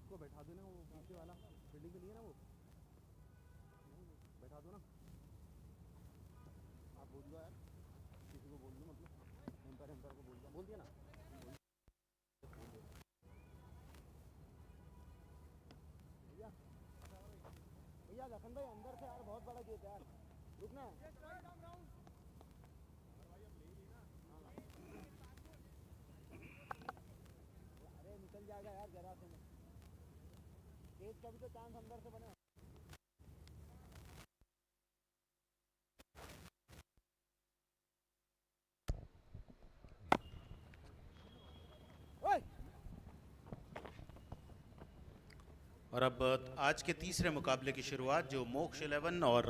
उसको बैठा दो ना, वो पीछे वाला फील्डिंग के लिए ना, वो बैठा दो ना। आप बोल दो यार, किसी को बोल दो, मतलब एम्पायर एम्पायर को बोल दिया ना। भैया भैया लखन भाई अंदर से यार, बहुत बड़ा गेट है यार, रुकना है। अरे निकल जाएगा यार जरा से में, गेट का भी तो चांस अंदर से बने। और अब आज के तीसरे मुकाबले की शुरुआत, जो मोक्ष 11 और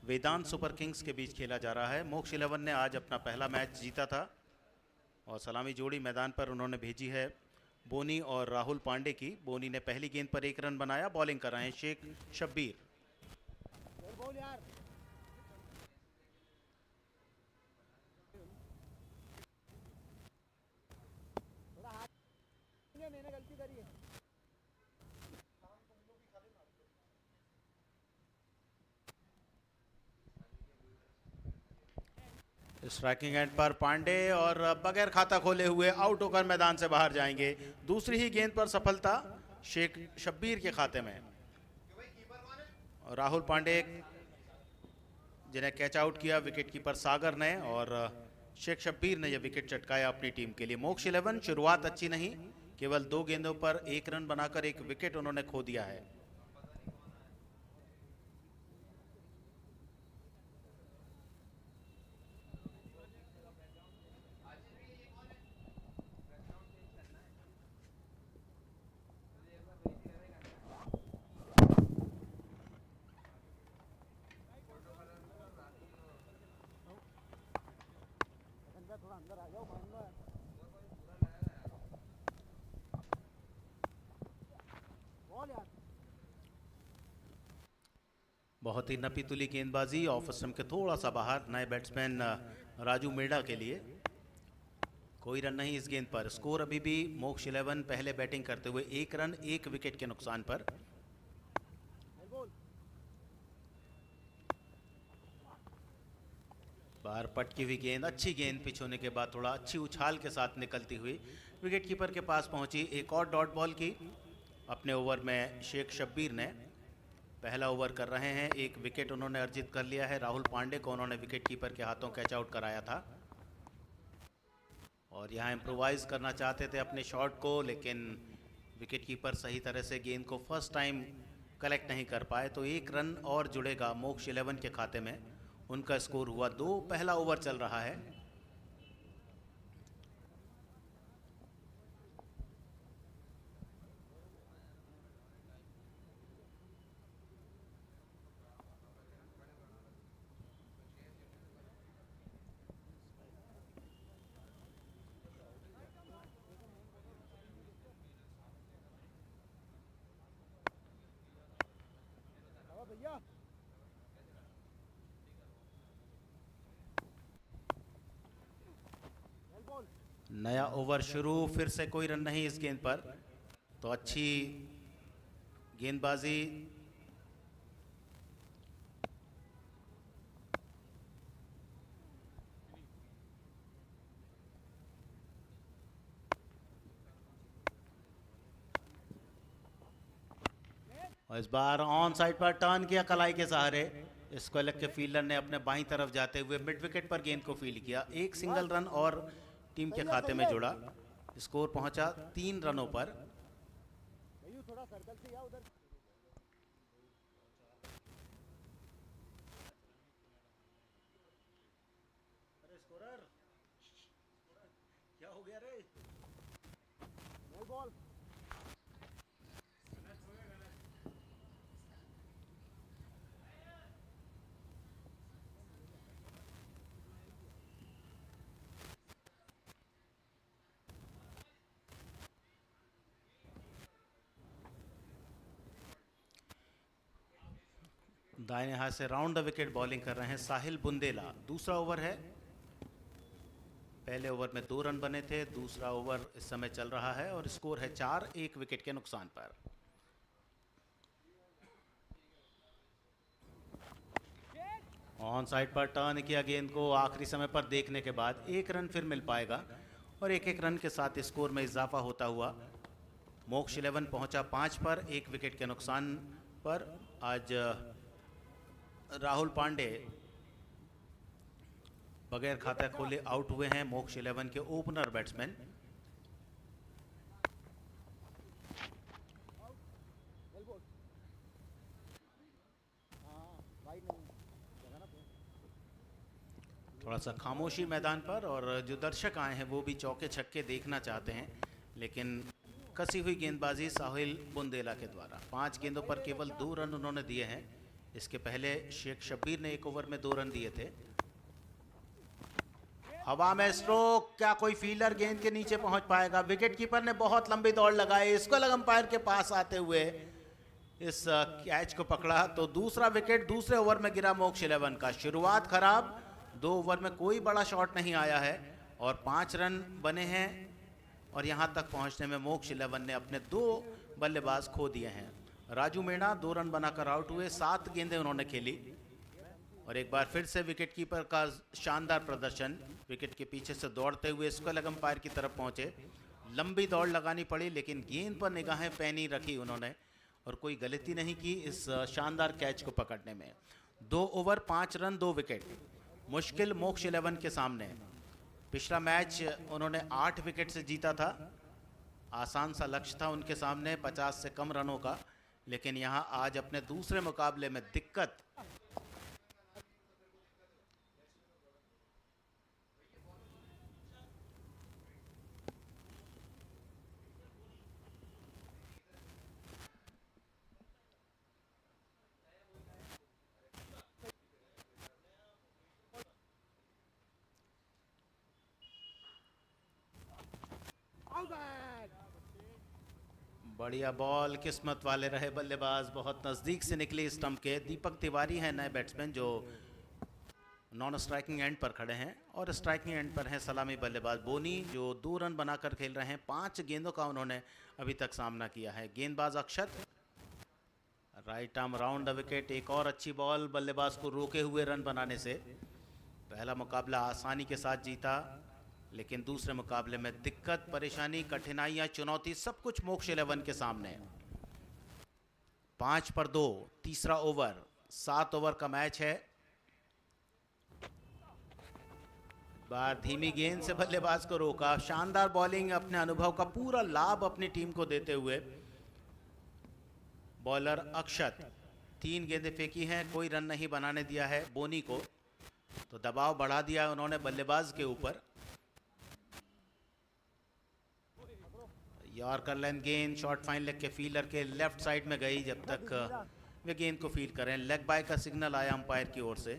वेदांत सुपर किंग्स के बीच खेला जा रहा है। मोक्ष 11 ने आज अपना पहला मैच जीता था और सलामी जोड़ी मैदान पर उन्होंने भेजी है बोनी और राहुल पांडे की। बोनी ने पहली गेंद पर 1 रन बनाया। बॉलिंग कर रहे हैं शेख शब्बीर। बोल यार, थोड़ा हाथ, मैंने गलती करी है। स्ट्राइकिंग एंड पर पांडे, और बगैर खाता खोले हुए आउट होकर मैदान से बाहर जाएंगे। दूसरी ही गेंद पर सफलता शेख शब्बीर के खाते में। और राहुल पांडे जिन्हें कैच आउट किया विकेट कीपर सागर ने, और शेख शब्बीर ने यह विकेट चटकाया अपनी टीम के लिए। मोक्ष 11 शुरुआत अच्छी नहीं, केवल 2 गेंदों पर 1 रन बनाकर 1 विकेट उन्होंने खो दिया है। थोड़ा अंदर आ जाओ, मान लो यार। बॉल यार, बहुत ही नपी तुली गेंदबाजी, ऑफ स्टंप के थोड़ा सा बाहर, नए बैट्समैन राजू मेड़ा के लिए। कोई रन नहीं इस गेंद पर। स्कोर अभी भी मोक्ष 11 पहले बैटिंग करते हुए 1 रन 1 विकेट के नुकसान पर। बाहर पटकी हुई गेंद, अच्छी गेंद पिच होने के बाद थोड़ा अच्छी उछाल के साथ निकलती हुई विकेट कीपर के पास पहुंची। एक और डॉट बॉल की अपने ओवर में शेख शब्बीर ने। पहला ओवर कर रहे हैं, 1 विकेट उन्होंने अर्जित कर लिया है। राहुल पांडे को उन्होंने विकेट कीपर के हाथों कैच आउट कराया था और यहाँ इम्प्रोवाइज करना चाहते थे अपने शॉट को, लेकिन विकेट कीपर सही तरह से गेंद को फर्स्ट टाइम कलेक्ट नहीं कर पाए। तो 1 रन और जुड़ेगा मोक्ष 11 के खाते में। उनका स्कोर हुआ 2। पहला ओवर चल रहा है। भैया नया ओवर शुरू, फिर से कोई रन नहीं इस गेंद पर। तो अच्छी गेंदबाजी, और इस बार ऑन साइड पर टर्न किया कलाई के सहारे। इसको अलग के फील्डर ने अपने बाईं तरफ जाते हुए मिड विकेट पर गेंद को फील्ड किया। 1 सिंगल रन और टीम के खाते में जुड़ा। स्कोर पहुंचा 3 रनों पर। थोड़ा सर्कल से या उधर। अरे स्कोरर, क्या हो गया रे? बॉल दाहिने हाथ से राउंड द विकेट बॉलिंग कर रहे हैं साहिल बुंदेला। दूसरा ओवर है। पहले ओवर में 2 रन बने थे, दूसरा ओवर इस समय चल रहा है और स्कोर है 4, 1 विकेट के नुकसान पर। ऑन साइड पर टर्न किया गेंद को आखिरी समय पर देखने के बाद 1 रन फिर मिल पाएगा और 1-1 रन के साथ स्कोर में इजाफा होता हुआ मोक्ष 11 पहुंचा 5 पर, 1 विकेट के नुकसान पर। आज राहुल पांडे बगैर खाता खोले आउट हुए हैं, मोक्ष 11 के ओपनर बैट्समैन। थोड़ा सा खामोशी मैदान पर और जो दर्शक आए हैं वो भी चौके छक्के देखना चाहते हैं, लेकिन कसी हुई गेंदबाजी साहिल बुंदेला के द्वारा। 5 गेंदों पर केवल 2 रन उन्होंने दिए हैं। इसके पहले शेख शब्बीर ने 1 ओवर में 2 रन दिए थे। हवा में स्ट्रोक, क्या कोई फील्डर गेंद के नीचे पहुंच पाएगा? विकेट कीपर ने बहुत लंबी दौड़ लगाई, इसको लग अंपायर के पास आते हुए इस कैच को पकड़ा, तो दूसरा विकेट दूसरे ओवर में गिरा मोक्ष 11 का। शुरुआत खराब, 2 ओवर में कोई बड़ा शॉट नहीं आया है और 5 रन बने हैं और यहां तक पहुंचने में मोक्ष 11 ने अपने 2 बल्लेबाज खो दिए हैं। राजू मीणा 2 रन बनाकर आउट हुए, 7 गेंदें उन्होंने खेली और एक बार फिर से विकेट कीपर का शानदार प्रदर्शन। विकेट के पीछे से दौड़ते हुए इसको लग अंपायर की तरफ पहुंचे, लंबी दौड़ लगानी पड़ी लेकिन गेंद पर निगाहें पैनी रखी उन्होंने और कोई गलती नहीं की इस शानदार कैच को पकड़ने में। 2 ओवर 5 रन 2 विकेट, मुश्किल मोक्ष 11 के सामने। पिछला मैच उन्होंने 8 विकेट से जीता था, आसान सा लक्ष्य था उनके सामने 50 से कम रनों का, लेकिन यहां आज अपने दूसरे मुकाबले में दिक्कत। बढ़िया बॉल, किस्मत वाले रहे बल्लेबाज, बहुत नज़दीक से निकले स्टंप के। दीपक तिवारी हैं नए बैट्समैन जो नॉन स्ट्राइकिंग एंड पर खड़े हैं और स्ट्राइकिंग एंड पर हैं सलामी बल्लेबाज बोनी जो 2 रन बनाकर खेल रहे हैं। 5 गेंदों का उन्होंने अभी तक सामना किया है। गेंदबाज Akshat right arm round the wicket, एक और अच्छी बॉल बल्लेबाज को रोके हुए रन बनाने से। पहला मुकाबला आसानी के साथ जीता, लेकिन दूसरे मुकाबले में दिक्कत, परेशानी, कठिनाइयां, चुनौती, सब कुछ मोक्ष 11 के सामने। 5 पर 2, तीसरा ओवर, 7 ओवर का मैच है। बार धीमी गेंद से बल्लेबाज को रोका, शानदार बॉलिंग, अपने अनुभव का पूरा लाभ अपनी टीम को देते हुए बॉलर अक्षत 3 गेंदें फेंकी हैं, कोई रन नहीं बनाने दिया है बोनी को, तो दबाव बढ़ा दिया उन्होंने बल्लेबाज के ऊपर। यॉर्कर लेंथ गेंद शॉर्ट फाइन लेग के फील्डर के लेफ्ट साइड में गई, जब तक वे गेंद को फील्ड करें। लेग बाय का सिग्नल आया अंपायर की ओर से।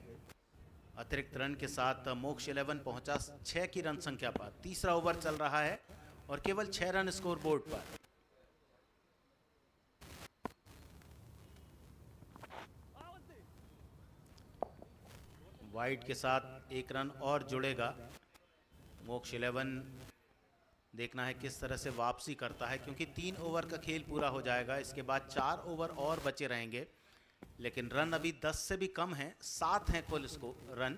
अतिरिक्त रन के साथ मोक्ष 11 पहुंचा 6 की रन संख्या पर। तीसरा ओवर चल रहा है और केवल 6 रन स्कोर बोर्ड पर। वाइड के साथ 1 रन और जुड़ेगा मोक्ष 11। देखना है किस तरह से वापसी करता है, क्योंकि 3 ओवर का खेल पूरा हो जाएगा, इसके बाद 4 ओवर और बचे रहेंगे, लेकिन रन अभी 10 से भी कम हैं, 7 हैं कुल इसको रन।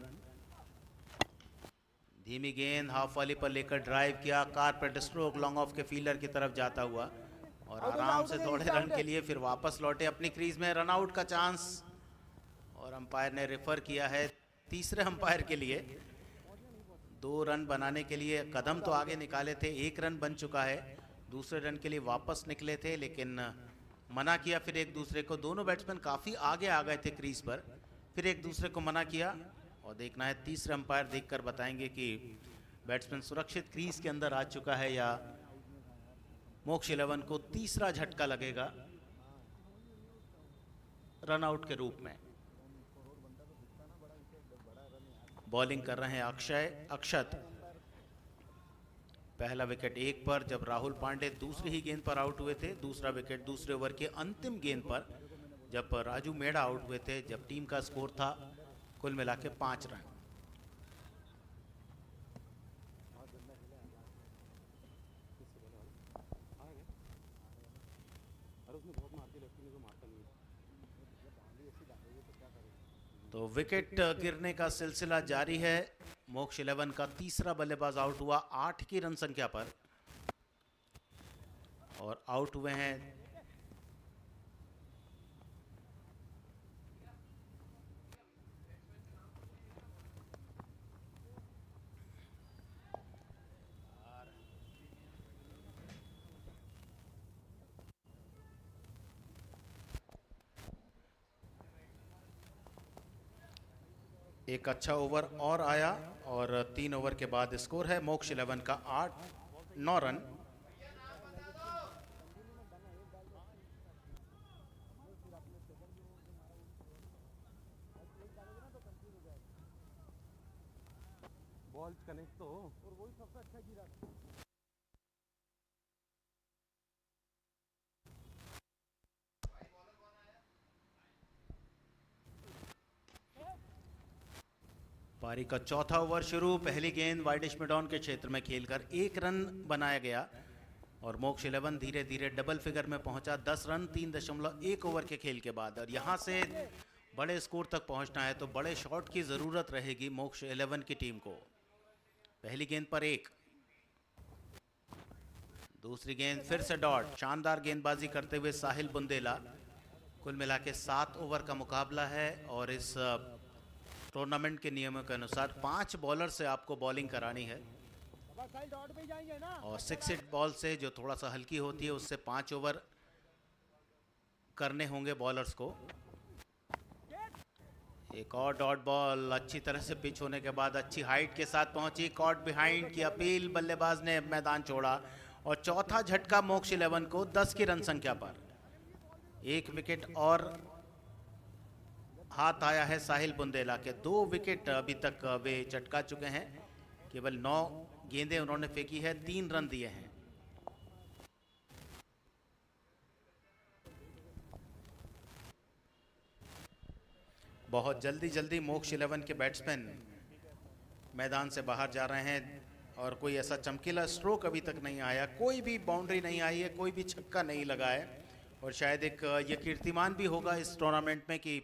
धीमी गेंद हाफ वाली पर लेकर ड्राइव किया, कारपेट स्ट्रोक लॉन्ग ऑफ के फील्डर की तरफ जाता हुआ और आराम से दौड़े रन के लिए, फिर वापस लौटे अपनी क्रीज में। रन आउट का चांस और अंपायर ने रेफर किया है तीसरे अंपायर के लिए। 2 रन बनाने के लिए कदम तो आगे निकाले थे, 1 रन बन चुका है, दूसरे रन के लिए वापस निकले थे लेकिन मना किया फिर एक दूसरे को। दोनों बैट्समैन काफ़ी आगे आ गए थे क्रीज पर, फिर एक दूसरे को मना किया और देखना है तीसरे अंपायर देखकर बताएंगे कि बैट्समैन सुरक्षित क्रीज के अंदर आ चुका है या मोक्ष 11 को तीसरा झटका लगेगा रन आउट के रूप में। बॉलिंग कर रहे हैं अक्षत। पहला विकेट 1 पर जब राहुल पांडे दूसरी ही गेंद पर आउट हुए थे। दूसरा विकेट दूसरे ओवर के अंतिम गेंद पर जब राजू मेड़ा आउट हुए थे, जब टीम का स्कोर था कुल मिला के 5 रन। तो विकेट गिरने का सिलसिला जारी है। मोक्ष 11 का तीसरा बल्लेबाज आउट हुआ 8 की रन संख्या पर, और आउट हुए हैं एक अच्छा ओवर और आया, और 3 ओवर के बाद स्कोर है मोक्ष 11 का 9 रन। बॉल कनेक्ट तो हो, और वही सबसे अच्छा गिरा। पारी का चौथा ओवर शुरू। पहली गेंद वाइडिश मिडॉन के क्षेत्र में खेलकर 1 रन बनाया गया, और मोक्ष 11 धीरे धीरे डबल फिगर में पहुंचा 10 रन 3.1 ओवर के खेल के बाद। और यहां से बड़े स्कोर तक पहुंचना है तो बड़े शॉट की ज़रूरत रहेगी मोक्ष 11 की टीम को। पहली गेंद पर 1, दूसरी गेंद फिर से डॉट। शानदार गेंदबाजी करते हुए साहिल बुंदेला। कुल मिला के 7 ओवर का मुकाबला है, और इस टूर्नामेंट के नियमों के अनुसार 5 बॉलर से आपको बॉलिंग करानी है, और 6 हिट बॉल से जो थोड़ा सा हल्की होती है उससे 5 ओवर करने होंगे बॉलर्स को। एक और डॉट बॉल अच्छी तरह से पिच होने के बाद अच्छी हाइट के साथ पहुंची। कॉट बिहाइंड की अपील, बल्लेबाज ने मैदान छोड़ा, और चौथा झटका मोक्ष 11 को 10 की रन संख्या पर। 1 विकेट और हाथ आया है साहिल बुंदेला के। 2 विकेट अभी तक वे चटका चुके हैं। केवल 9 गेंदें उन्होंने फेंकी है, 3 रन दिए हैं। बहुत जल्दी जल्दी मोक्ष 11 के बैट्समैन मैदान से बाहर जा रहे हैं, और कोई ऐसा चमकीला स्ट्रोक अभी तक नहीं आया, कोई भी बाउंड्री नहीं आई है, कोई भी छक्का नहीं लगा है। और शायद एक ये कीर्तिमान भी होगा इस टूर्नामेंट में कि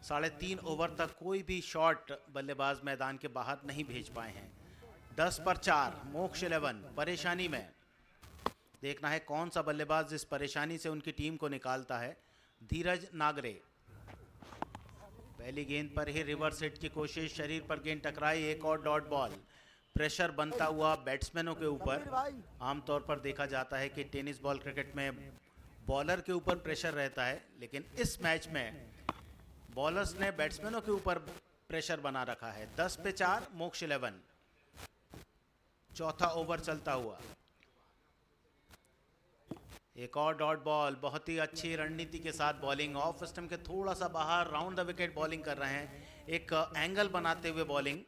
3.5 ओवर तक कोई भी शॉट बल्लेबाज मैदान के बाहर नहीं भेज पाए हैं। 10 पर 4 मोक्ष 11 परेशानी में। देखना है कौन सा बल्लेबाज इस परेशानी से उनकी टीम को निकालता है। धीरज नागरे। पहली गेंद पर ही रिवर्स हिट की कोशिश, शरीर पर गेंद टकराई। एक और डॉट बॉल। प्रेशर बनता हुआ बैट्समैनों के ऊपर। आमतौर पर देखा जाता है कि टेनिस बॉल क्रिकेट में बॉलर के ऊपर प्रेशर रहता है, लेकिन इस मैच में बॉलर्स ने बैट्समैनों के ऊपर प्रेशर बना रखा है। 10 पे 4 मोक्ष 11। चौथा ओवर चलता हुआ। एक और डॉट बॉल। बहुत ही अच्छी रणनीति के साथ बॉलिंग, ऑफ स्टंप के थोड़ा सा बाहर, राउंड द विकेट बॉलिंग कर रहे हैं। एक एंगल बनाते हुए बॉलिंग।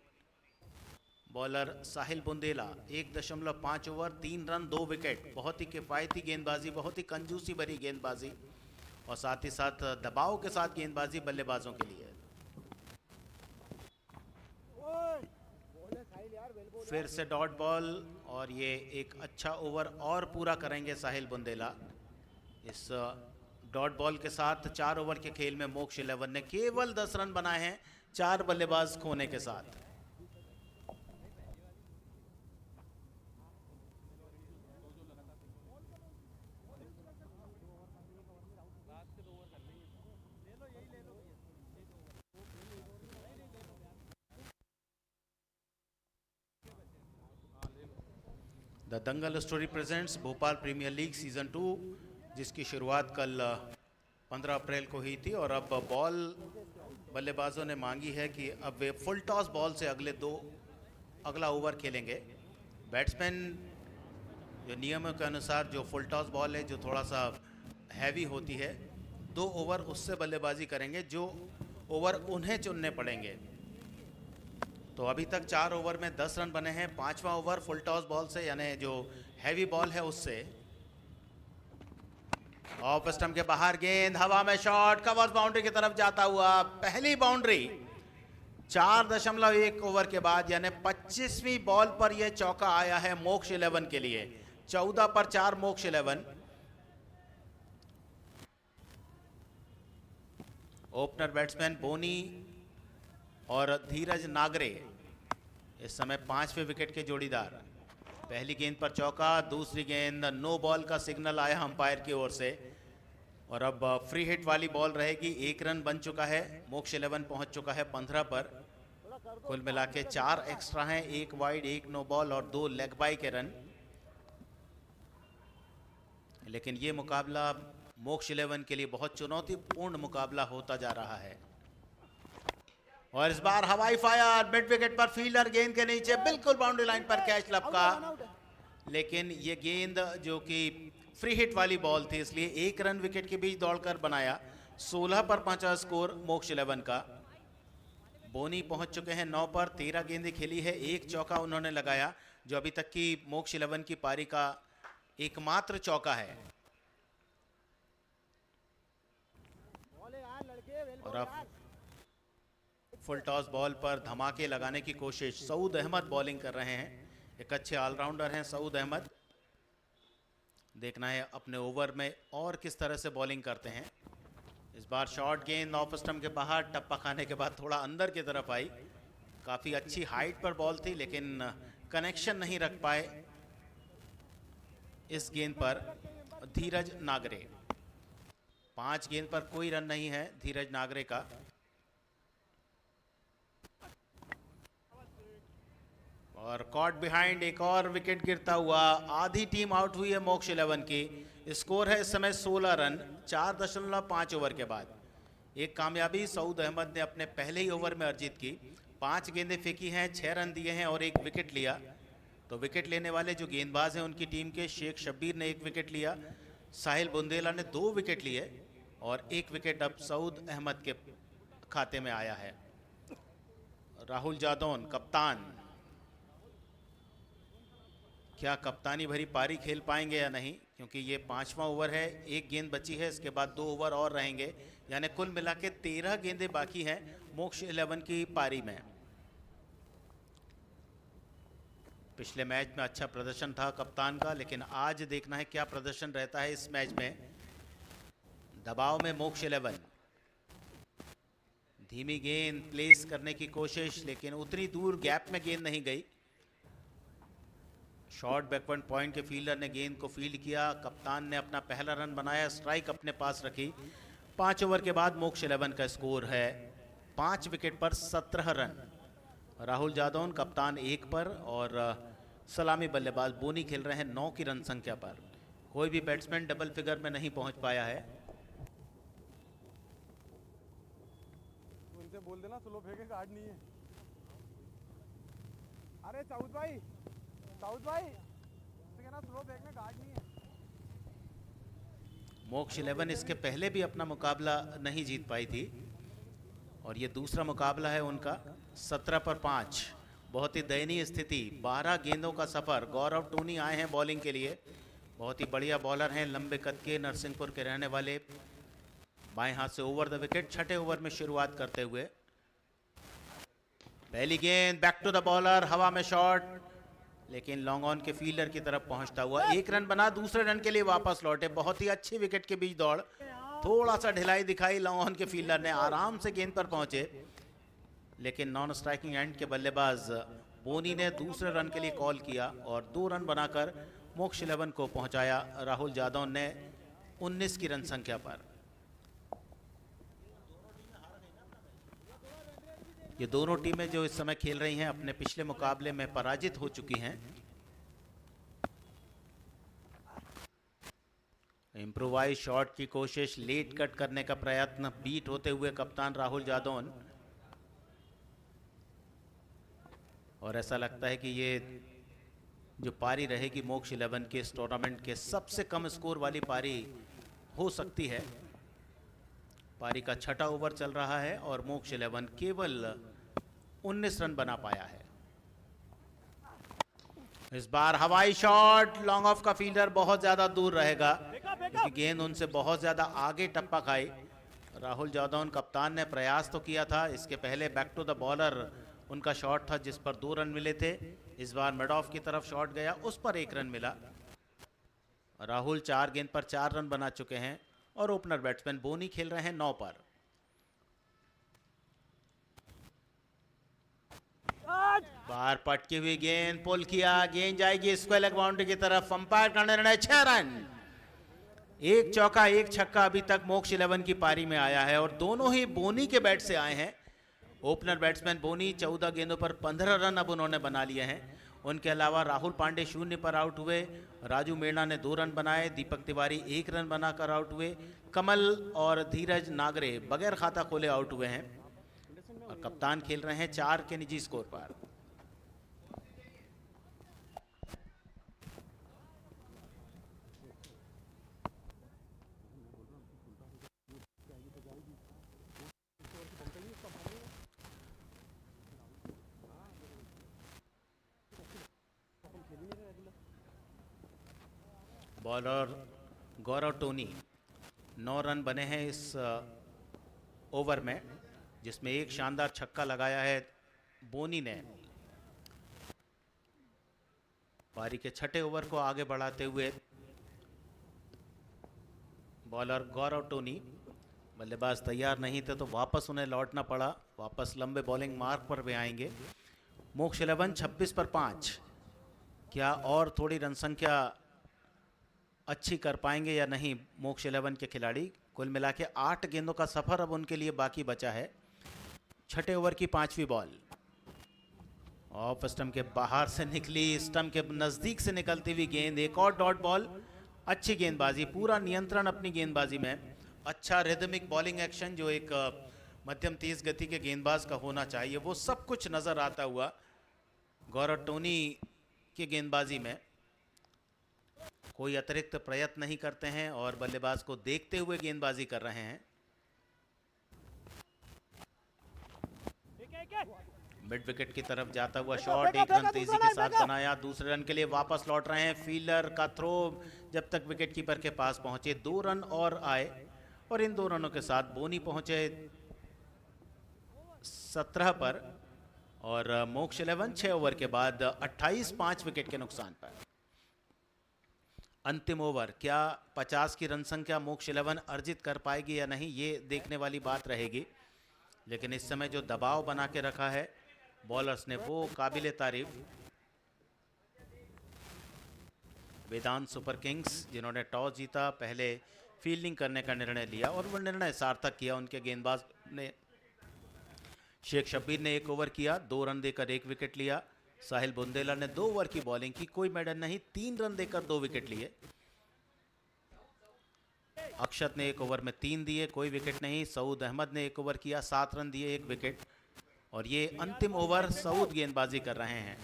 बॉलर साहिल बुंदेला। 1.5 over 3 run 2 wicket. बहुत ही किफायती गेंदबाजी, बहुत ही कंजूसी भरी गेंदबाजी, और साथ ही साथ दबाव के साथ गेंदबाजी बल्लेबाजों के लिए। फिर से डॉट बॉल, और ये एक अच्छा ओवर और पूरा करेंगे साहिल बुंदेला। इस डॉट बॉल के साथ 4 ओवर के खेल में मोक्ष 11 ने केवल 10 रन बनाए हैं 4 बल्लेबाज खोने के साथ। The Dangal story presents Bhopal premier league season 2, जिसकी शुरुआत कल 15 अप्रैल को हुई थी, और अब बॉल बल्लेबाजों ने मांगी है कि अब वे फुल टॉस बॉल से अगला ओवर खेलेंगे। बैट्समैन जो नियमों के अनुसार जो फुल टॉस बॉल है, जो थोड़ा सा हैवी होती है, 2 ओवर उससे बल्लेबाजी करेंगे, जो ओवर उन्हें चुनने पड़ेंगे। तो अभी तक 4 ओवर में 10 रन बने हैं। 5वां ओवर फुल टॉस बॉल से, यानी जो हैवी बॉल है उससे। ऑफ स्टंप के बाहर गेंद, हवा में शॉट, कवर्स बाउंड्री की तरफ जाता हुआ। पहली बाउंड्री 4.1 ओवर के बाद, यानी 25वीं बॉल पर यह चौका आया है मोक्ष 11 के लिए। 14 पर 4 मोक्ष 11। ओपनर बैट्समैन बोनी और धीरज नागरे इस समय 5वें विकेट के जोड़ीदार। पहली गेंद पर चौका, दूसरी गेंद नो बॉल का सिग्नल आया अंपायर की ओर से और अब फ्री हिट वाली बॉल रहेगी। 1 रन बन चुका है, मोक्ष 11 पहुंच चुका है 15 पर। कुल मिला के 4 एक्स्ट्रा हैं, 1 वाइड, 1 नो बॉल और 2 लेग बाई के रन। लेकिन ये मुकाबला मोक्ष 11 के लिए बहुत चुनौतीपूर्ण मुकाबला होता जा रहा है। और इस बार हवाई फायर, मिड विकेट पर फील्डर गेंद के नीचे बिल्कुल बाउंड्री लाइन पर कैच लपका, लेकिन ये गेंद जो कि फ्री हिट वाली बॉल थी इसलिए 1 रन विकेट के बीच दौड़कर बनाया। 16 पर पहुंचा स्कोर मोक्ष 11 का। बोनी पहुंच चुके हैं 9 पर, 13 गेंदें खेली है, 1 चौका उन्होंने लगाया जो अभी तक की मोक्ष 11 की पारी का एकमात्र चौका है। और अब फुल टॉस बॉल पर धमाके लगाने की कोशिश, सऊद अहमद बॉलिंग कर रहे हैं। एक अच्छे ऑलराउंडर हैं सऊद अहमद। देखना है अपने ओवर में और किस तरह से बॉलिंग करते हैं। इस बार शॉर्ट गेंद ऑफ स्टंप के बाहर, टप्पा खाने के बाद थोड़ा अंदर की तरफ आई। काफ़ी अच्छी हाइट पर बॉल थी लेकिन कनेक्शन नहीं रख पाए इस गेंद पर धीरज नागरे। 5 गेंद पर कोई रन नहीं है धीरज नागरे का। और कॉट बिहाइंड एक और विकेट गिरता हुआ, आधी टीम आउट हुई है मोक्ष 11 की। स्कोर है इस समय 16 रन 4.5 ओवर के बाद। एक कामयाबी सऊद अहमद ने अपने पहले ही ओवर में अर्जित की। 5 गेंदें फेंकी हैं, 6 रन दिए हैं और 1 विकेट लिया। तो विकेट लेने वाले जो गेंदबाज हैं उनकी टीम के शेख शब्बीर ने 1 विकेट लिया, साहिल बुंदेला ने 2 विकेट लिए और 1 विकेट अब सऊद अहमद के खाते में आया है। राहुल जादौन कप्तान, क्या कप्तानी भरी पारी खेल पाएंगे या नहीं, क्योंकि ये 5वां ओवर है, 1 गेंद बची है, इसके बाद 2 ओवर और रहेंगे, यानी कुल मिला के 13 गेंदें बाकी हैं मोक्ष 11 की पारी में। पिछले मैच में अच्छा प्रदर्शन था कप्तान का, लेकिन आज देखना है क्या प्रदर्शन रहता है इस मैच में। दबाव में मोक्ष 11, धीमी गेंद प्लेस करने की कोशिश लेकिन उतनी दूर गैप में गेंद नहीं गई। शॉर्ट बैकवर्ड पॉइंट के फील्डर ने गेंद को फील्ड किया, कप्तान ने अपना पहला रन बनाया, स्ट्राइक अपने पास रखी। 5 ओवर के बाद मोक्ष 11 का स्कोर है 5 विकेट पर 17 रन। राहुल जादौन कप्तान 1 पर और सलामी बल्लेबाज बोनी खेल रहे हैं 9 की रन संख्या पर। कोई भी बैट्समैन डबल फिगर में नहीं पहुंच पाया है। उनसे बोल देना स्लो फेंके, गार्ड नहीं है। अरे साउथ भाई कहना स्लो फेंकने, गार्ड नहीं है। मोक्ष 11 इसके पहले भी अपना मुकाबला नहीं जीत पाई थी और ये दूसरा मुकाबला है उनका। 17 पर 5, बहुत ही दयनीय स्थिति। 12 गेंदों का सफ़र। गौरव टूनी आए हैं बॉलिंग के लिए, बहुत ही बढ़िया बॉलर हैं, लंबे कद के, नरसिंहपुर के रहने वाले। बाएं हाथ से ओवर द विकेट 6ठे ओवर में शुरुआत करते हुए। पहली गेंद बैक टू द बॉलर, हवा में शॉट लेकिन लॉन्ग ऑन के फील्डर की तरफ पहुंचता हुआ। 1 रन बना, दूसरे रन के लिए वापस लौटे। बहुत ही अच्छी विकेट के बीच दौड़, थोड़ा सा ढिलाई दिखाई लॉन्ग ऑन के फील्डर ने, आराम से गेंद पर पहुंचे लेकिन नॉन स्ट्राइकिंग एंड के बल्लेबाज बोनी ने दूसरे रन के लिए कॉल किया और 2 रन बनाकर मोक्ष 11 को पहुंचाया राहुल जादव ने 19 की रन संख्या पर। ये दोनों टीमें जो इस समय खेल रही हैं अपने पिछले मुकाबले में पराजित हो चुकी हैं। इम्प्रोवाइज शॉट की कोशिश, लेट कट करने का प्रयत्न, बीट होते हुए कप्तान राहुल जादौन। और ऐसा लगता है कि ये जो पारी रहेगी मोक्ष 11 के इस टूर्नामेंट के सबसे कम स्कोर वाली पारी हो सकती है। पारी का 6ठा ओवर चल रहा है और मोक्ष 11 केवल 19 रन बना पाया है। इस बार हवाई शॉट, लॉन्ग ऑफ का फील्डर बहुत ज्यादा दूर रहेगा क्योंकि गेंद उनसे बहुत ज्यादा आगे टप्पा खाई। राहुल जादौन कप्तान ने प्रयास तो किया था, इसके पहले बैक टू द बॉलर उनका शॉट था जिस पर 2 रन मिले थे। इस बार मिड ऑफ की तरफ शॉट गया, उस पर 1 रन मिला। राहुल 4 गेंद पर 4 रन बना चुके हैं और ओपनर बैट्समैन बोनी खेल रहे हैं 9 पर। बाहर पटकी हुई गेंद, पुल किया, गेंद जाएगी स्क्वायर लेग बाउंड्री की तरफ। अंपायर का निर्णय 6 रन। एक चौका एक छक्का अभी तक मोक्ष 11 की पारी में आया है और दोनों ही बोनी के बैट से आए हैं। ओपनर बैट्समैन बोनी 14 गेंदों पर 15 रन अब उन्होंने बना लिए हैं। उनके अलावा राहुल पांडे 0 पर आउट हुए, राजू मीणा ने 2 रन बनाए, दीपक तिवारी 1 रन बनाकर आउट हुए, कमल और धीरज नागरे बगैर खाता खोले आउट हुए हैं और कप्तान खेल रहे हैं 4 के निजी स्कोर पर। बॉलर गौरव टोनी 9 रन बने हैं इस ओवर में, जिसमें एक शानदार छक्का लगाया है बोनी ने। पारी के 6ठे ओवर को आगे बढ़ाते हुए बॉलर गौरव टोनी, बल्लेबाज तैयार नहीं थे तो वापस उन्हें लौटना पड़ा, वापस लंबे बॉलिंग मार्क पर भी आएंगे। मोक्ष 11 26 पर 5। क्या और थोड़ी रन संख्या अच्छी कर पाएंगे या नहीं मोक्ष 11 के खिलाड़ी? कुल मिला के 8 गेंदों का सफर अब उनके लिए बाकी बचा है। 6ठे ओवर की 5वीं बॉल, ऑफ स्टंप के बाहर से निकली, स्टंप के नजदीक से निकलती हुई गेंद, एक और डॉट बॉल। अच्छी गेंदबाजी, पूरा नियंत्रण अपनी गेंदबाजी में, अच्छा रिदमिक बॉलिंग एक्शन जो एक मध्यम तेज गति के गेंदबाज का होना चाहिए, वो सब कुछ नजर आता हुआ गौरव टोनी की गेंदबाजी में। कोई अतिरिक्त प्रयत्न नहीं करते हैं और बल्लेबाज को देखते हुए गेंदबाजी कर रहे हैं। मिड विकेट की तरफ जाता हुआ शॉट, 1 रन तेजी के साथ बनाया, दूसरे रन के लिए वापस लौट रहे हैं। फील्डर का थ्रो जब तक विकेट कीपर के पास पहुंचे, 2 रन और आए और इन 2 रनों के साथ बोनी पहुंचे 17 पर और मोक्ष 11 6 ओवर के बाद 28 5 विकेट के नुकसान पर। अंतिम ओवर, क्या 50 की रन संख्या मोक्ष 11 अर्जित कर पाएगी या नहीं, ये देखने वाली बात रहेगी। लेकिन इस समय जो दबाव बना के रखा है बॉलर्स ने, वो काबिले तारीफ। वेदांत सुपर किंग्स जिन्होंने टॉस जीता, पहले फील्डिंग करने का निर्णय लिया और वो निर्णय सार्थक किया उनके गेंदबाज ने। शेख शब्बीर ने 1 ओवर किया, 2 रन देकर 1 विकेट लिया। साहिल बुंदेला ने 2 ओवर की बॉलिंग की, कोई मेडल नहीं, 3 रन देकर 2 विकेट लिए। अक्षत ने 1 ओवर में 3 दिए, कोई विकेट नहीं। सऊद अहमद ने 1 ओवर किया, 7 रन दिए, 1 विकेट। और ये अंतिम ओवर सऊद गेंदबाजी कर रहे हैं।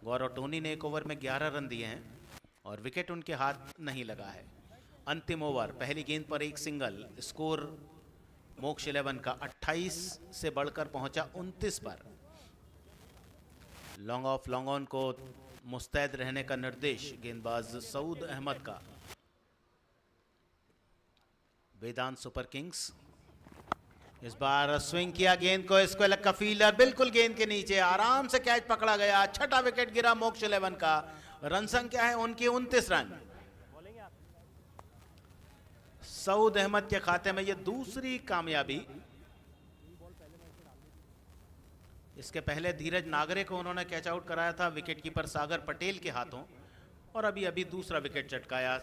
गौरव टोनी ने 1 ओवर में 11 रन दिए हैं और विकेट उनके हाथ नहीं लगा है। अंतिम ओवर, पहली गेंद पर 1 सिंगल, स्कोर मोक्ष 11 का 28 से बढ़कर पहुंचा 29 पर। लॉन्ग ऑफ लॉन्ग ऑन को मुस्तैद रहने का निर्देश गेंदबाज सऊद अहमद का। वेदांत सुपर किंग्स इस बार स्विंग किया गेंद को, स्क्वायर लेग का फील्डर बिल्कुल गेंद के नीचे, आराम से कैच पकड़ा गया। 6ठा विकेट गिरा मोक्ष 11 का। रन संख्या है उनकी 29 रन। सऊद अहमद के खाते में ये दूसरी कामयाबी। इसके पहले धीरज नागरे को उन्होंने कैच आउट कराया था विकेट कीपर सागर पटेल के हाथों और अभी दूसरा विकेट चटकाया।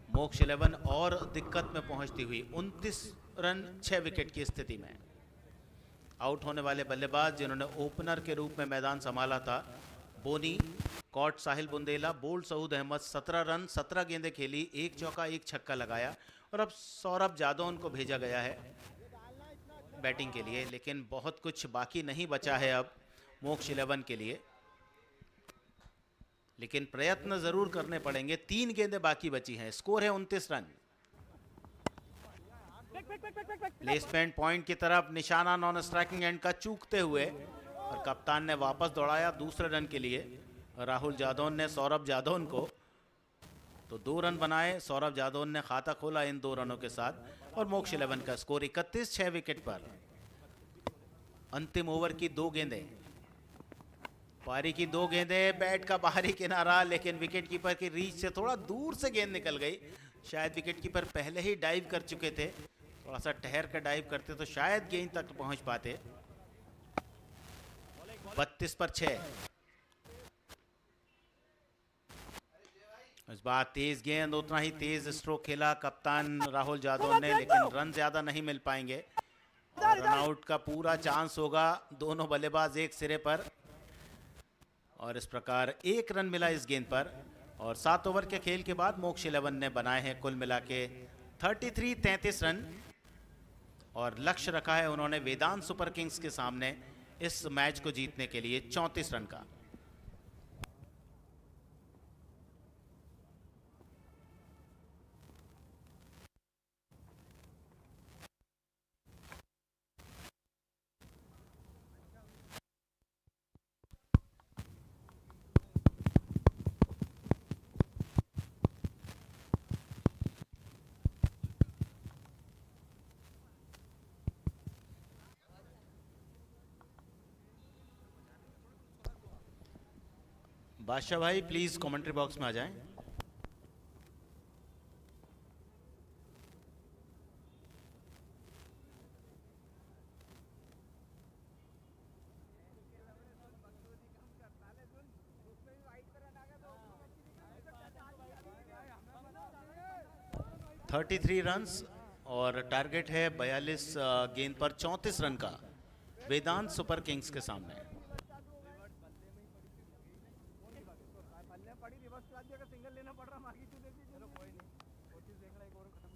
मोक्ष 11 और दिक्कत में पहुंचती हुई 29 रन 6 विकेट की स्थिति में। आउट होने वाले बल्लेबाज जिन्होंने ओपनर के रूप में मैदान संभाला था, बोनी, कॉट साहिल बुंदेला, बोल्ड सऊद अहमद। 17 रन 17 गेंदें खेली, 1 चौका 1 छक्का लगाया और अब सौरभ जादौन को भेजा गया है बैटिंग के लिए। लेकिन बहुत कुछ बाकी नहीं बचा है अब मोक्ष 11 के लिए, लेकिन प्रयत्न जरूर करने पड़ेंगे। 3 गेंदें बाकी बची हैं, स्कोर है 29 रन। प्लेसमेंट पॉइंट की तरफ निशाना नॉन स्ट्राइकिंग एंड का चूकते हुए और कप्तान ने वापस दौड़ाया दूसरे रन के लिए। राहुल जादौन ने सौरभ जादौन को, तो 2 रन बनाए। सौरभ जादौन ने खाता खोला इन 2 रनों के साथ और मोक्ष 11 का स्कोर 31 6 विकेट पर। अंतिम ओवर की 2 गेंदें, पारी की 2 गेंदें, बैट का बाहरी किनारा, लेकिन विकेट कीपर की रीच से थोड़ा दूर से गेंद निकल गई। शायद विकेट कीपर पहले ही डाइव कर चुके थे, थोड़ा सा ठहर कर डाइव करते तो शायद गेंद तक पहुंच पाते। 32 पर 6। इस बार तेज गेंद, उतना ही तेज स्ट्रोक खेला कप्तान राहुल यादव ने, लेकिन रन ज्यादा नहीं मिल पाएंगे। रन आउट का पूरा चांस होगा, दोनों बल्लेबाज एक सिरे पर, और इस प्रकार 1 रन मिला इस गेंद पर। और 7 ओवर के खेल के बाद मोक्ष 11 ने बनाए हैं कुल मिला के 33 रन, और लक्ष्य रखा है उन्होंने वेदांत सुपर किंग्स के सामने इस मैच को जीतने के लिए 34 रन का। बादशाह भाई प्लीज कमेंट्री बॉक्स में आ जाएं। (33 रन्स और टारगेट है 42 गेंद पर 34 रन का वेदांत सुपर किंग्स के सामने। सिंगल लेना पड़ रहा, मागी तू देती, चलो कोई नहीं, कोशिश देखना एक और खत्म।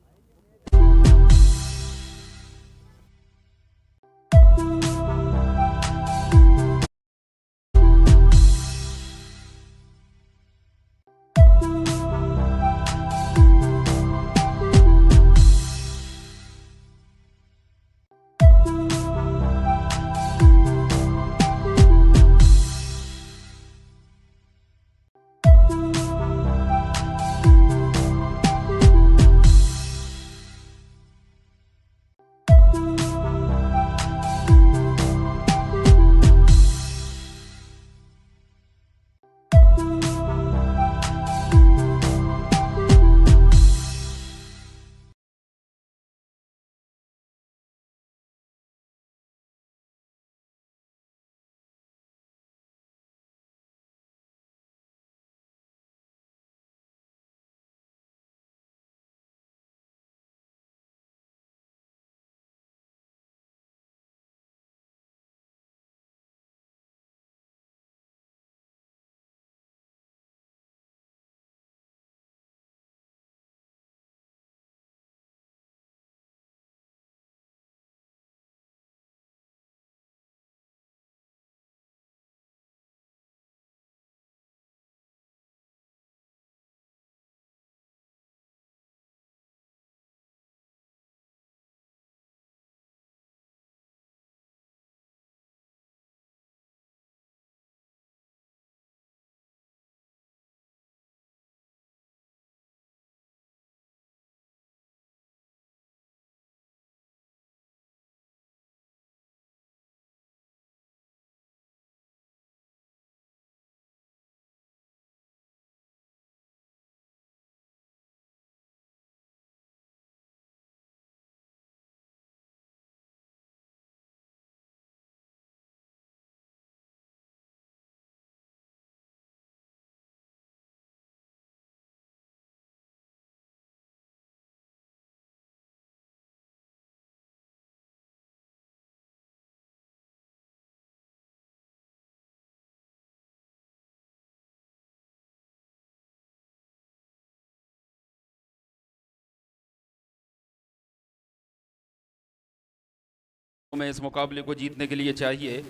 में इस मुकाबले को जीतने के लिए चाहिए।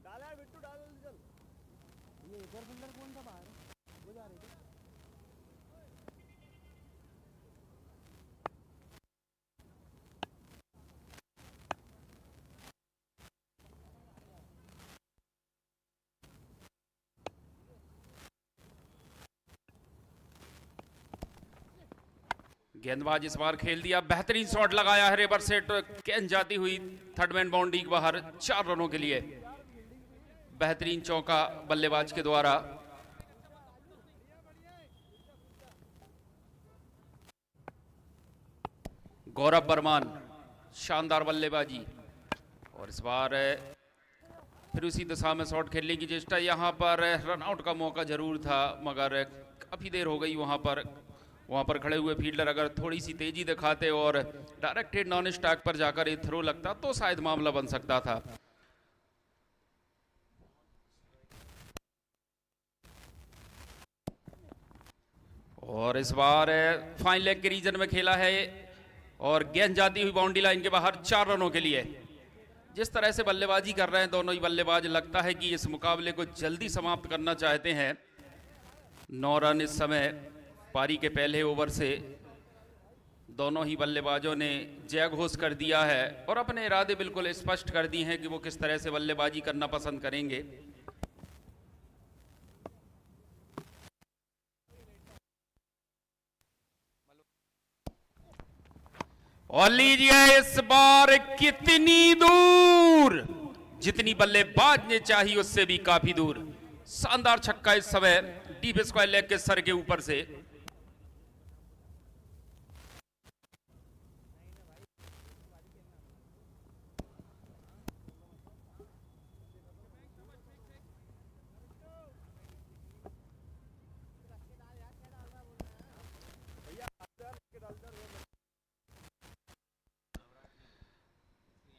डाला है बिट्टू, डाल चल। ये इधर बंदर कौन सा बाहर वो जा रहे थे। गेंदबाज इस बार खेल दिया, बेहतरीन शॉट लगाया है, रिवर्स सेट कैच जाती हुई थर्ड मैन बाउंड्री के बाहर 4 रनों के लिए। बेहतरीन चौका बल्लेबाज के द्वारा। गौरव बर्मान, शानदार बल्लेबाजी। और इस बार फिर उसी दिशा में शॉट खेलने की चेष्टा। यहाँ पर रनआउट का मौका जरूर था, मगर काफ़ी देर हो गई वहाँ पर खड़े हुए फील्डर अगर थोड़ी सी तेजी दिखाते और डायरेक्टेड नॉन स्ट्राइक पर जाकर ये थ्रो लगता तो शायद मामला बन सकता था। और इस बार फाइन लेग के रीजन में खेला है और गेंद जाती हुई बाउंड्री लाइन के बाहर 4 रनों के लिए। जिस तरह से बल्लेबाजी कर रहे हैं दोनों ही बल्लेबाज, लगता है कि इस मुकाबले को जल्दी समाप्त करना चाहते हैं। 9 रन इस समय पारी के पहले ओवर से दोनों ही बल्लेबाजों ने जय घोष कर दिया है और अपने इरादे बिल्कुल स्पष्ट कर दिए हैं कि वो किस तरह से बल्लेबाजी करना पसंद करेंगे। और लीजिए इस बार कितनी दूर, जितनी बल्लेबाज ने चाही उससे भी काफी दूर। शानदार छक्का इस समय डीप स्क्वायर लेग के सर के ऊपर से।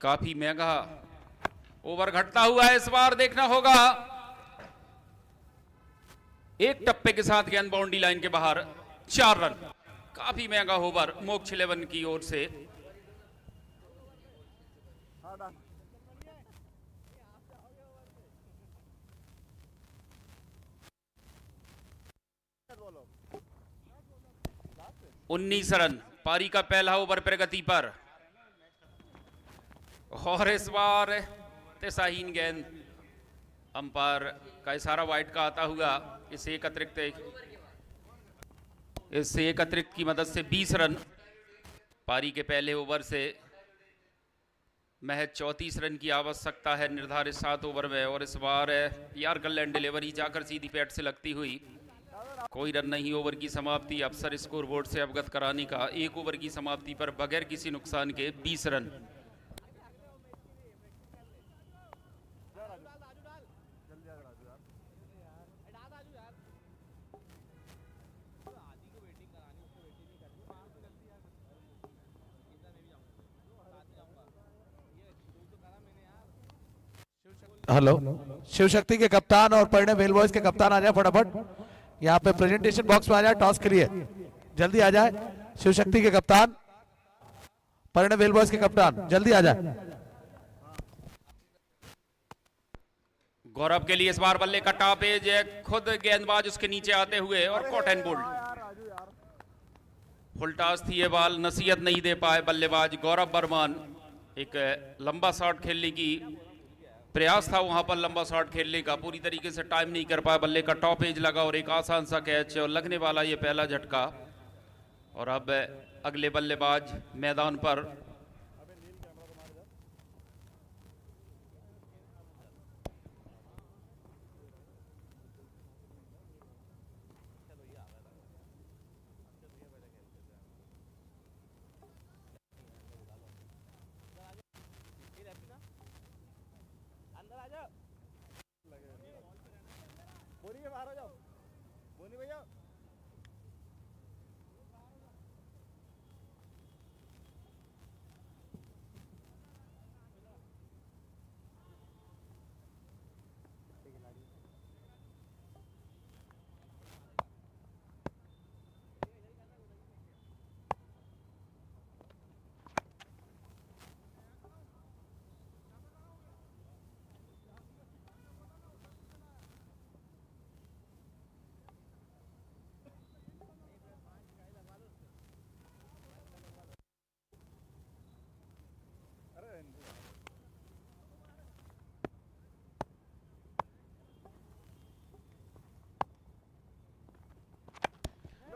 काफी महंगा ओवर घटता हुआ है इस बार, देखना होगा। एक टप्पे के साथ गेंद बाउंड्री लाइन के बाहर, 4 रन। काफी महंगा ओवर मोक्ष 11 की ओर से। उन्नीस रन पारी का पहला ओवर प्रगति पर। और इस बार दिशाहीन गेंद, अंपायर का इशारा वाइड का आता हुआ। इससे एक अतिरिक्त की मदद से 20 रन पारी के पहले ओवर से। महज 34 रन की आवश्यकता है निर्धारित 7 ओवर में। और इस बार यार्कर लैंड डिलीवरी जाकर सीधी पैड से लगती हुई। कोई रन नहीं, ओवर की समाप्ति। अफसर स्कोर बोर्ड से अवगत कराने का। 1 ओवर की समाप्ति पर बगैर किसी नुकसान के 20 रन। हेलो, शिव शक्ति के कप्तान और परिणय वेल बॉयज के कप्तान आ जाए फटाफट। यहाँ पे प्रेजेंटेशन बॉक्स में आ जाए, टॉस के लिए जल्दी आ जाए। शिव शक्ति के कप्तान, परिणय वेल बॉयज के कप्तान जल्दी आ जाए। गौरव के लिए इस बार बल्ले का टॉप एज, खुद गेंदबाज उसके नीचे आते हुए और caught and bowled. Full toss थी ये बॉल, नसीहत नहीं दे पाए बल्लेबाज गौरव बर्मान। एक लंबा शॉट खेलने की प्रयास था वहां पर, लंबा शॉट खेलने का, पूरी तरीके से टाइम नहीं कर पाया। बल्ले का टॉप एज लगा और एक आसान सा कैच और लगने वाला ये पहला झटका। और अब अगले बल्लेबाज मैदान पर। बोनी के बाहर हो जाओ, बोनी भैया।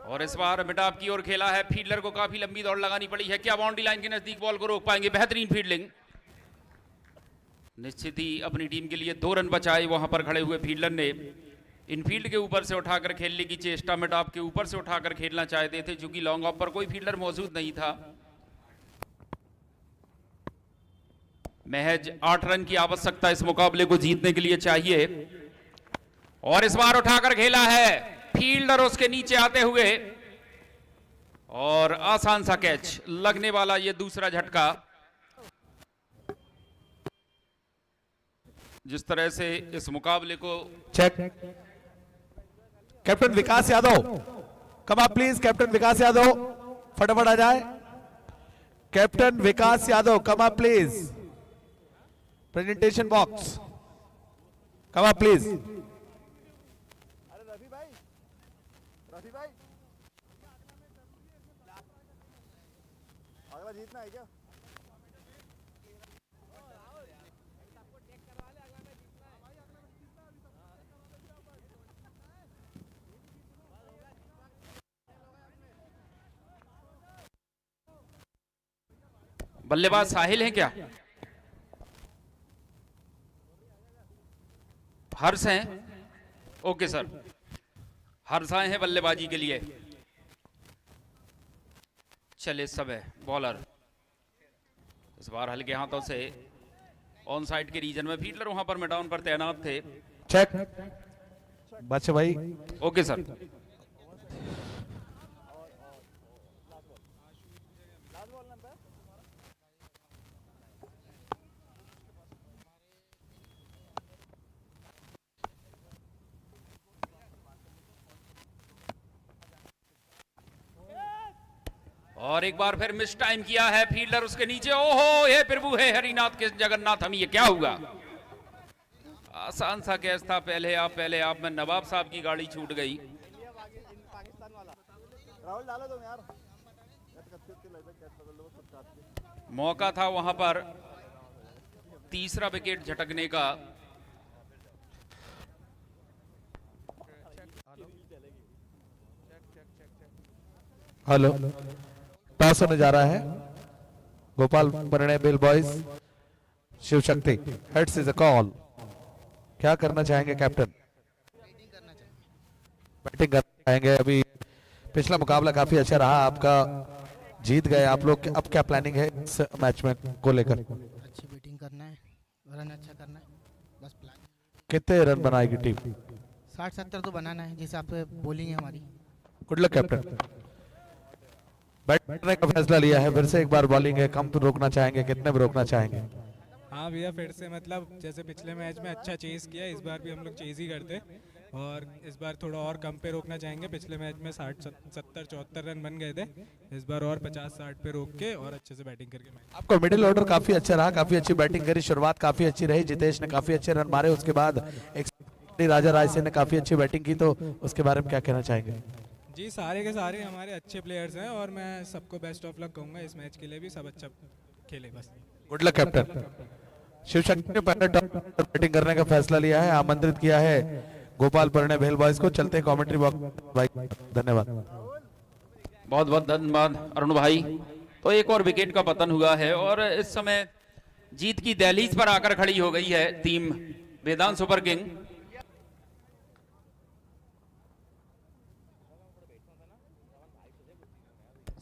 और इस बार मिडाप की ओर खेला है, फील्डर को काफी लंबी दौड़ लगानी पड़ी है। क्या बाउंड्री लाइन के नजदीक बॉल को रोक पाएंगे? बेहतरीन फील्डिंग। निश्चित ही अपनी टीम के लिए 2 रन बचाए वहां पर खड़े हुए फील्डर ने। इनफील्ड के ऊपर से उठाकर खेलने की चेष्टा, मिडाप के ऊपर से उठाकर खेलना चाहते थे, चूंकि लॉन्ग ऑफ पर कोई फील्डर मौजूद नहीं था। महज 8 रन की आवश्यकता इस मुकाबले को जीतने के लिए चाहिए। और इस बार उठाकर खेला है फील्डर उसके नीचे आते हुए, और आसान सा कैच लगने वाला ये दूसरा झटका। जिस तरह से इस मुकाबले को चेक। कैप्टन विकास यादव, कम आप प्लीज। कैप्टन विकास यादव फटाफट आ जाए। कैप्टन विकास यादव कम आप प्लीज। प्रेजेंटेशन बॉक्स कम आप प्लीज। अरे रफी भाई, रफी भाई, अगला जीतना है क्या? बल्लेबाज साहिल हैं क्या? हर्ष हैं? ओके सर, हर्ष आए हैं बल्लेबाजी के लिए। चले सब है बॉलर इस बार हल्के हाथों से ऑन साइड के रीजन में, फील्डर वहां पर मैदान पर तैनात थे। चेक बादशाह भाई। Okay sir. और एक बार फिर मिस टाइम किया है फील्डर उसके नीचे। ओहो, ये प्रभु है हरिनाथ के जगन्नाथ, हम ये क्या हुआ? आसान सा कैच था। पहले आप में नवाब साहब की गाड़ी छूट गई। पाकिस्तान वाला राहुल डालो तुम यार। मौका था वहां पर तीसरा विकेट झटकने का। हेलो, टॉस होने जा रहा है। गोपाल परिणय bell boys Shiv Shakti heads is a call. क्या करना चाहेंगे कैप्टन? बैटिंग करना चाहेंगे। अभी पिछला मुकाबला काफी अच्छा रहा आपका, जीत गए आप लोग। अब क्या प्लानिंग है इस मैच में को लेकर? अच्छी बैटिंग करना है, रन अच्छा करना है, बस प्लान। कितने रन बनाएगी टीम? 60-70 तो बनाना है, जिस हिसाब से बॉलिंग है हमारी। Good luck captain. बैटने का फैसला लिया है, फिर से एक बार बॉलिंग है। कम तो रोकना चाहेंगे, कितने में रोकना चाहेंगे? हाँ भैया, फिर से मतलब जैसे पिछले मैच में अच्छा चेस किया, इस बार भी हम लोग चेस ही करते, और इस बार थोड़ा और कम पे रोकना चाहेंगे। पिछले मैच में 60-70-74 रन बन गए थे, इस बार और 50-60 पे रोक के और अच्छे से बैटिंग करके मैच। आपका मिडिल ऑर्डर काफी अच्छा रहा, काफी अच्छी बैटिंग करी, शुरुआत काफी अच्छी रही। जितेश ने काफी अच्छे रन मारे, उसके बाद एक राजा रायसेन ने काफी अच्छी बैटिंग की, तो उसके बारे में क्या कहना चाहेंगे? जी, सारे के सारे हमारे अच्छे प्लेयर्स हैं, और मैं सबको बेस्ट ऑफ लक कहूँगा इस मैच के लिए भी। सब अच्छा खेले बस। Good luck captain. Shiv Shakti ने पहले टॉप बैटिंग करने का फैसला लिया है, आमंत्रित किया है गोपाल परिणय भेल बॉयज को। चलते हैं कमेंट्री बॉक्स भाई, धन्यवाद। बहुत बहुत धन्यवाद अरुण भाई। तो एक और विकेट का पतन हुआ है, और इस समय जीत की दहलीज पर आकर खड़ी हो गई है टीम वेदांत सुपर किंग।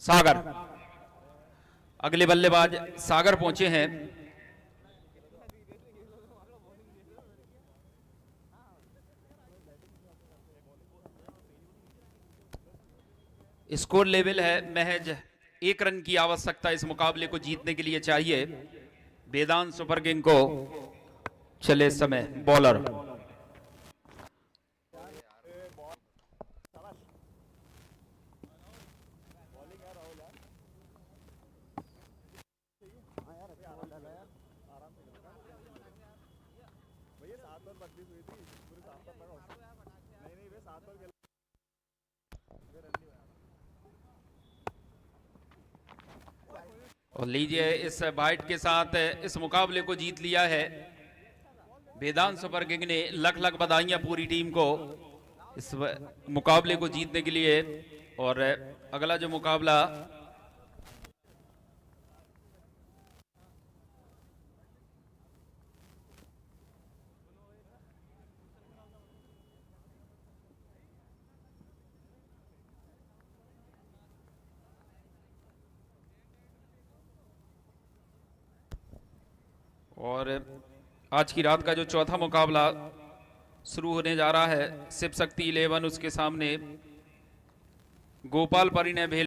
सागर, अगले बल्लेबाज सागर पहुंचे हैं। स्कोर लेवल है महज 1 रन की आवश्यकता इस मुकाबले को जीतने के लिए चाहिए वेदांत सुपर किंग को। चले इस समय बॉलर और लीजिए, इस बाइट के साथ इस मुकाबले को जीत लिया है वेदांत सुपर किंग ने। लख लख बधाइयां पूरी टीम को इस मुकाबले को जीतने के लिए। और अगला जो मुकाबला और आज की रात का जो चौथा मुकाबला शुरू होने जा रहा है, शिव शक्ति 11 उसके सामने गोपाल परिणय भेल